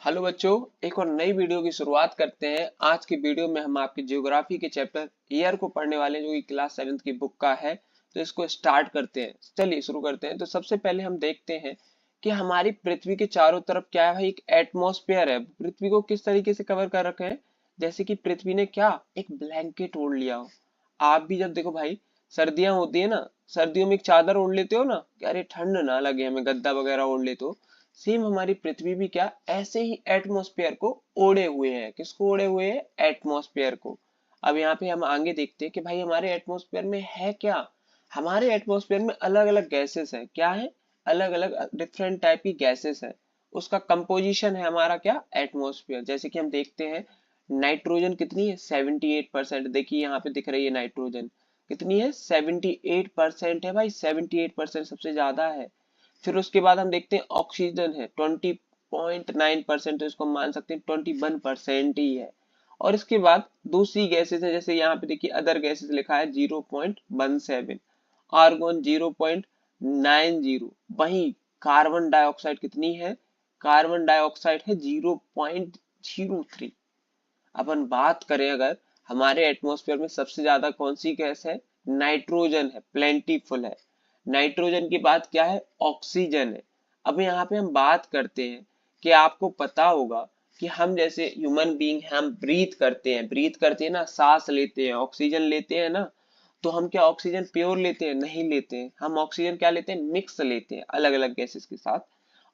Hello बच्चों, एक और नई वीडियो की शुरुआत करते हैं। आज की वीडियो में हम आपके ज्योग्राफी के चैप्टर ईयर को पढ़ने वाले, जो कि क्लास 7th की बुक का है। तो इसको स्टार्ट करते हैं, चलिए शुरू करते हैं। तो सबसे पहले हम देखते हैं कि हमारी पृथ्वी के चारों तरफ क्या है भाई, एक एटमॉस्फेयर है। पृथ्वी को किस तरीके से कवर कर रखे हैं, जैसे कि पृथ्वी ने क्या एक ब्लैंकेट ओढ़ लिया हो। आप भी जब देखो भाई, सर्दियां होती है ना, सर्दियों में एक चादर ओढ़ लेते हो ना कि अरे ठंड ना लगे, हमें गद्दा वगैरह ओढ़ लेते हो। सेम हमारी पृथ्वी भी क्या ऐसे ही एटमॉस्फेयर को ओढ़े हुए है। किसको ओढ़े हुए है? एटमॉस्फेयर को। अब यहाँ पे हम आगे देखते हैं कि भाई हमारे एटमॉस्फेयर में है क्या। हमारे एटमॉस्फेयर में अलग अलग गैसेस है। क्या है? अलग अलग डिफरेंट टाइप की गैसेस है। उसका कंपोजिशन है हमारा क्या, एटमॉस्फेयर। जैसे कि हम देखते हैं, नाइट्रोजन कितनी है? 78%। देखिए यहाँ पे दिख रही है नाइट्रोजन कितनी है? 78% है भाई, 78% सबसे ज्यादा है। फिर उसके बाद हम देखते हैं ऑक्सीजन है 20.9%, तो इसको हम मान सकते हैं 21% ही है। और इसके बाद दूसरी गैसेस है, जैसे यहाँ पे देखिए अदर गैसेस लिखा है 0.17, आर्गन 0.90। वहीं कार्बन डाइऑक्साइड कितनी है? कार्बन डाइऑक्साइड है 0.03। अपन बात करें अगर, हमारे एटमॉस्फेयर में सबसे ज्यादा कौन सी गैस है? नाइट्रोजन है, प्लेंटीफुल है। नाइट्रोजन के बाद क्या है? ऑक्सीजन है। अब यहाँ पे हम बात करते हैं कि आपको पता होगा कि हम जैसे ह्यूमन बीइंग हम ब्रीथ करते हैं ना, सांस लेते हैं, ऑक्सीजन लेते हैं ना। तो हम क्या ऑक्सीजन प्योर लेते हैं? नहीं लेते हैं। हम ऑक्सीजन क्या लेते हैं? मिक्स लेते हैं अलग अलग गैसेस के साथ।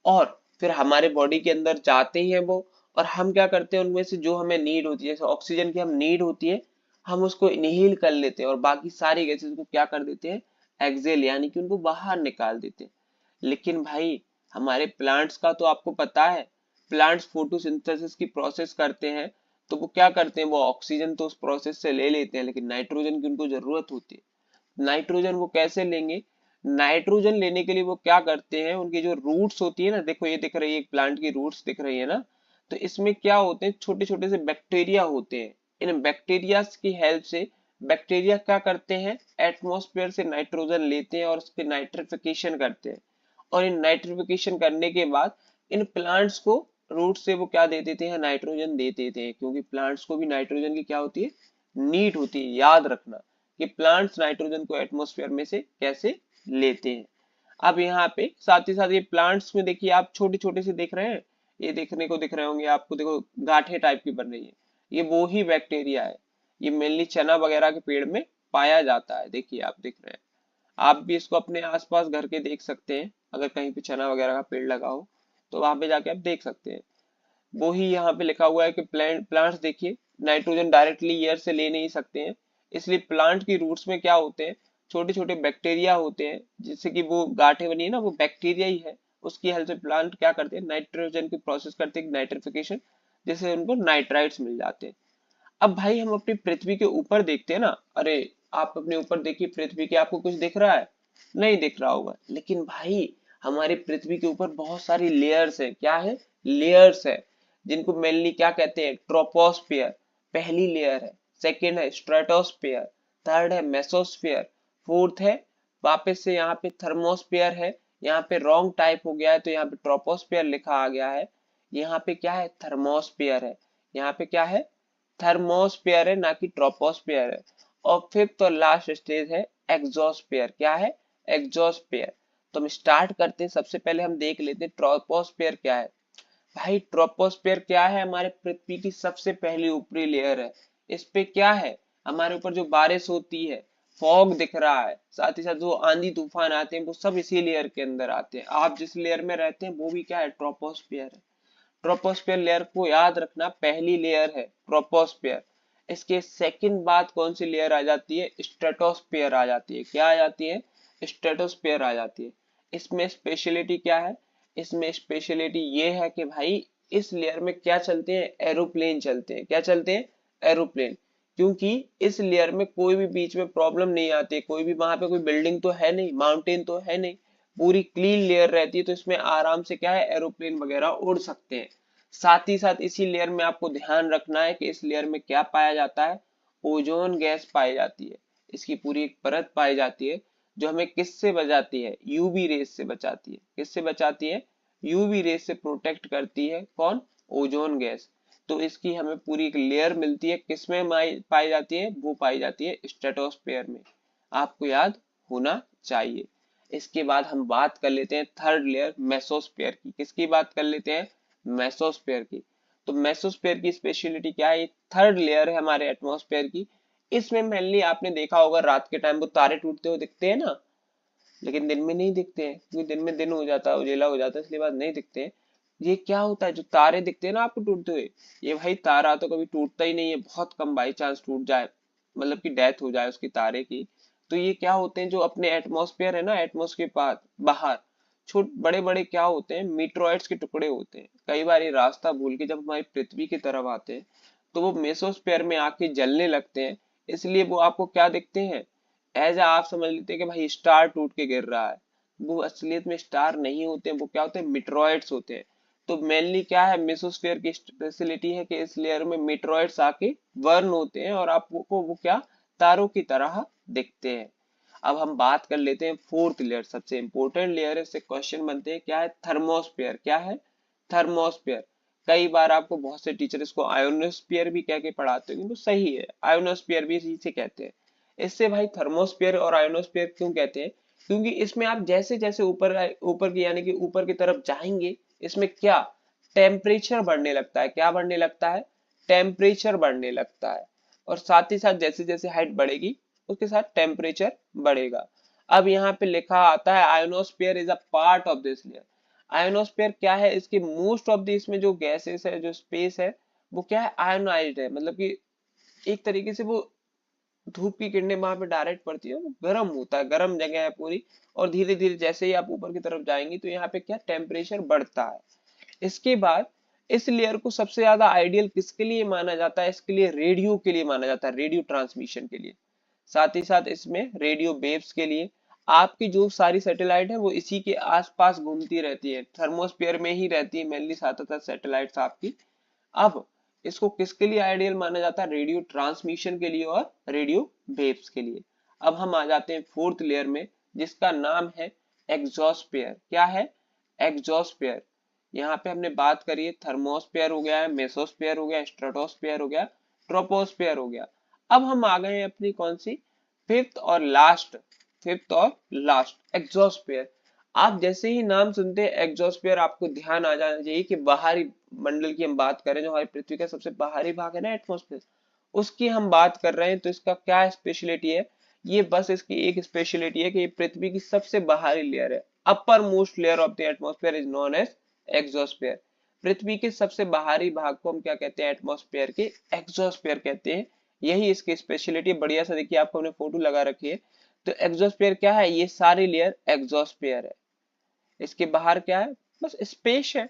और फिर हमारे बॉडी के अंदर जाते ही हैं वो। और हम क्या करते हैं, उनमें से जो हमें नीड होती है, जैसे ऑक्सीजन की हम नीड होती है, हम उसको इनहेल कर लेते हैं और बाकी सारी गैसेस को क्या कर देते हैं? एक्सेल, यानी कि उनको बाहर निकाल देते हैं। लेकिन भाई हमारे प्लांट्स का तो आपको पता है, प्लांट्स फोटोसिंथेसिस की प्रोसेस करते हैं। तो वो क्या करते हैं? वो ऑक्सीजन तो उस प्रोसेस से ले लेते हैं, लेकिन नाइट्रोजन की उनको जरूरत होती है। नाइट्रोजन वो कैसे लेंगे? नाइट्रोजन लेने के लिए वो क्या करते हैं, उनकी जो रूट्स होती है ना, देखो ये दिख रही है, एक प्लांट की रूट्स दिख रही है ना। तो इसमें क्या होते हैं? छोटे छोटे से बैक्टीरिया होते हैं। इन बैक्टीरिया की हेल्प से बैक्टीरिया क्या करते हैं? एटमॉस्फेयर से नाइट्रोजन लेते हैं और उसके नाइट्रिफिकेशन करते हैं। और इन नाइट्रिफिकेशन करने के बाद इन प्लांट्स को, रूट से वो क्या दे देते हैं? नाइट्रोजन दे देते हैं। क्योंकि प्लांट्स को भी नाइट्रोजन की क्या होती है? नीड होती है। याद रखना कि प्लांट्स नाइट्रोजन को एटमॉस्फेयर में से कैसे लेते हैं। अब यहाँ पे साथ ही साथ ये प्लांट्स में देखिए, आप छोटे छोटे से देख रहे हैं, ये देखने को दिख रहे होंगे आपको, देखो गांठें टाइप की बन रही है। ये वो ही बैक्टीरिया है। ये मेनली चना वगैरह के पेड़ में पाया जाता है। देखिए आप देख रहे हैं, आप भी इसको अपने आसपास घर के देख सकते हैं। अगर कहीं पे चना वगैरह का पेड़ लगा हो तो वहां पे जाके आप देख सकते हैं। वो ही यहाँ पे लिखा हुआ है कि प्लांट्स देखिए नाइट्रोजन डायरेक्टली एयर से ले नहीं सकते हैं। इसलिए प्लांट की रूट्स में क्या होते हैं? छोटे छोटे बैक्टीरिया होते हैं, जिससे कि वो गांठें बनी है ना, वो बैक्टीरिया ही है। उसकी हेल्प से प्लांट क्या करते हैं? नाइट्रोजन की प्रोसेस करते हैं, नाइट्रिफिकेशन, जिससे उनको नाइट्राइट्स मिल जाते हैं। अब भाई हम अपनी पृथ्वी के ऊपर देखते हैं ना, अरे आप अपने ऊपर देखिए, पृथ्वी के आपको कुछ दिख रहा है? नहीं दिख रहा होगा। लेकिन भाई हमारी पृथ्वी के ऊपर बहुत सारी लेयर्स है। क्या है? लेयर्स है, जिनको मेनली क्या कहते हैं? ट्रोपोस्फियर पहली लेयर है, सेकंड है स्ट्रेटोस्फियर, थर्ड है मेसोस्फियर, फोर्थ है वापस से यहाँ पे थर्मोस्फियर है। यहाँ पे रॉन्ग टाइप हो गया है तो यहाँ पे ट्रोपोस्फियर लिखा आ गया है। यहाँ पे क्या है? थर्मोस्फियर है। यहाँ पे क्या है? थर्मोस्फियर है, ना कि ट्रोपोस्फियर है। और फिफ्थ और लास्ट स्टेज है एक्सोस्फियर। क्या है? एक्सोस्फियर। तो हम स्टार्ट करते हैं, सबसे पहले हम देख लेते हैं ट्रोपोस्फियर क्या है। भाई ट्रोपोस्फियर क्या है? हमारे पृथ्वी की सबसे पहली ऊपरी लेयर है। इस पे क्या है? हमारे ऊपर जो बारिश होती है, फॉग दिख रहा है, साथ ही साथ जो आंधी तूफान आते हैं वो सब इसी लेयर के अंदर आते हैं। आप जिस लेयर में रहते हैं वो भी क्या है? ट्रोपोस्फियर है। ट्रोपोस्फियर लेयर को याद रखना, पहली लेयर है ट्रोपोस्फियर। इसके सेकंड बाद कौन सी लेयर आ जाती है? स्ट्रेटोस्फियर आ जाती है। क्या आ जाती है? स्ट्रेटोस्फियर आ जाती है। इसमें स्पेशलिटी क्या है? इसमें स्पेशलिटी ये है कि भाई इस लेयर में क्या चलते हैं? एरोप्लेन चलते हैं। क्या चलते हैं? एरोप्लेन। क्योंकि इस लेयर में कोई भी बीच में प्रॉब्लम नहीं आती, कोई भी वहां पे कोई बिल्डिंग तो है नहीं, माउंटेन तो है नहीं, पूरी क्लीन लेयर रहती है। तो इसमें आराम से क्या है? एरोप्लेन वगैरह उड़ सकते हैं। साथ ही साथ इसी लेयर में आपको ध्यान रखना है कि इस लेयर में क्या पाया जाता है? ओजोन गैस पाई जाती है। इसकी पूरी एक परत पाई जाती है, जो हमें किससे बचाती है? यूवी रेस से बचाती है। किससे बचाती है? यूवी रेस से प्रोटेक्ट करती है। कौन? Ozone gas. तो इसकी हमें पूरी एक लेयर मिलती है, किसमें पाई जाती है, वो पाई जाती है स्ट्रेटोस्फेयर में, आपको याद होना चाहिए। इसके बाद हम बात कर लेते हैं थर्ड लेयर मेसोस्फेयर की। किसकी बात कर लेते हैं, मेसोस्फेयर की। तो मेसोस्फेयर की स्पेशलिटी क्या है, थर्ड लेयर है हमारे एटमॉस्फेयर की। इसमें मेनली आपने देखा होगा रात के टाइम वो तारे टूटते हुए दिखते हैं ना, लेकिन दिन में नहीं दिखते हैं, क्योंकि दिन में दिन हो जाता है, उजेला हो जाता है, इसलिए बाद नहीं दिखते हैं। ये क्या होता है, जो तारे दिखते हैं ना आपको टूटते हुए, ये भाई तारा तो कभी टूटता ही नहीं है, बहुत कम बाई चांस टूट जाए, मतलब कि डेथ हो जाए उसकी तारे की। तो ये क्या होते हैं, जो अपने एटमॉस्फेयर है ना, एटमॉस्फेयर के पास बाहर छोट बड़े बड़े क्या होते हैं, मीटरॉइड्स के टुकड़े होते हैं। कई बार ये रास्ता भूल के जब हमारी पृथ्वी की तरफ आते हैं तो वो मेसोस्फेयर में आके जलने लगते हैं, इसलिए वो आपको क्या दिखते हैं, एज आप समझ लेते हैं कि भाई स्टार टूट के गिर रहा है। वो असलियत में स्टार नहीं होते हैं, वो क्या होते हैं, मीटरॉइड्स होते हैं। तो मेनली क्या है, मेसोस्फेयर की स्पेशलिटी है कि इस लेयर में मीटरॉइड्स आके बर्न होते हैं और आपको वो क्या, तारों की तरह दिखते हैं। अब हम बात कर लेते हैं फोर्थ लेयर, सबसे इंपॉर्टेंट लेयर है, इससे क्वेश्चन बनते हैं, क्या है, थर्मोस्फेयर। क्या है, थर्मोस्फेयर। कई बार आपको बहुत से टीचर इसको आयोनोस्फीयर भी कह के पढ़ाते हैं, तो सही है, आयोनोस्फीयर भी इसी से कहते हैं। इससे भाई थर्मोस्फीयर और आयोनोस्फीयर क्यों कहते हैं, क्योंकि इसमें आप जैसे जैसे ऊपर ऊपर की यानी कि ऊपर की तरफ जाएंगे, इसमें क्या, टेम्परेचर बढ़ने लगता है। क्या बढ़ने लगता है, टेम्परेचर बढ़ने लगता है। और साथ ही साथ जैसे जैसे हाइट बढ़ेगी उसके साथ टेम्परेचर बढ़ेगा। अब यहाँ पे लिखा आता है ionosphere is a part of this layer. Ionosphere क्या है, इसकी मोस्ट ऑफ द इसमें जो गैसेस है, जो स्पेस है, वो क्या है, आयोनाइज्ड है, मतलब कि एक तरीके से वो धूप की किरणें वहां पे डायरेक्ट पड़ती है, वो गर्म होता है, गर्म जगह है पूरी। और धीरे धीरे जैसे ही आप ऊपर की तरफ जाएंगे तो यहाँ पे क्या, टेम्परेचर बढ़ता है। इसके बाद इस लेयर को सबसे ज्यादा आइडियल किसके लिए माना जाता है, इसके लिए रेडियो के लिए माना जाता है, रेडियो ट्रांसमिशन के लिए। साथ ही साथ इसमें रेडियो वेव्स के लिए। आपकी जो सारी सैटेलाइट है वो इसी के आसपास घूमती रहती है, थर्मोस्फीयर में ही रहती है मेनली, साथ सैटेलाइट्स आपकी। अब इसको किसके लिए आइडियल माना जाता है, रेडियो ट्रांसमिशन के लिए और रेडियो वेव्स के लिए। अब हम आ जाते हैं फोर्थ लेयर में, जिसका नाम है एग्जोस्फेयर। क्या है, एग्जोस्फेयर। यहाँ पे हमने बात करी है, थर्मोस्फेयर हो गया है, मेसोस्फेयर हो गया, स्ट्रेटोस्फेयर हो गया, ट्रोपोस्फेयर हो गया। अब हम आ गए हैं अपनी कौन सी, फिफ्थ और लास्ट एग्जोस्फेयर। आप जैसे ही नाम सुनते हैं एग्जोस्फेयर, आपको ध्यान आ जाना चाहिए कि बाहरी मंडल की हम बात करें, जो हमारी पृथ्वी का सबसे बाहरी भाग है ना, एटमॉस्फेयर, उसकी हम बात कर रहे हैं। तो इसका क्या स्पेशलिटी है, ये बस इसकी एक स्पेशलिटी है कि ये पृथ्वी की सबसे बाहरी लेयर है। Upper most layer of the atmosphere is known as exosphere. पृथ्वी के सबसे बाहरी भाग को हम क्या कहते हैं, एटमॉस्फेयर के एग्जोस्फेयर कहते हैं। यही इसकी स्पेशलिटी। बढ़िया सा देखिए, आपको हमने फोटो लगा रखी है। तो एग्जोस्फेयर क्या है, ये सारी लेयर एग्जोस्फेयर है। इसके बाहर क्या है, बस स्पेस है,